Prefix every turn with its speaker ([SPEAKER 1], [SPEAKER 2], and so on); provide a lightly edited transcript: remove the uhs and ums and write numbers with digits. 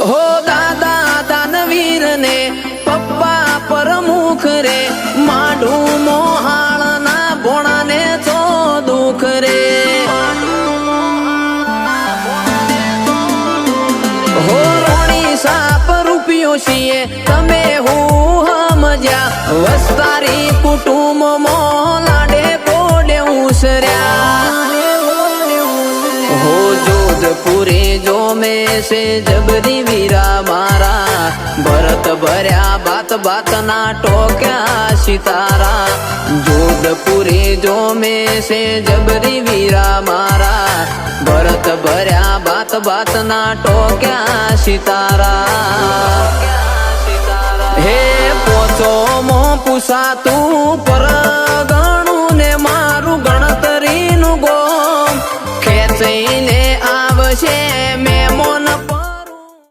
[SPEAKER 1] हो दादा दानवीर ने पप्पा परमुख रे माडू मोहाळ ना भोणा ने तो दुख रे हो रोणी साप रूपियो छीए तमे हूँ हमज्या वस्तारी कुटुंब मो लाडे पोडे उसर्या हो जोधपुरे जो में से जबरी वीरा मारा भरत भर्या बात बात ना टोक्या सितारा जोधपुरे जो में से जबरी वीरा मारा भरत भर्या बात बात ना टोक्या सितारा हे पोचो मो पुसा तू परग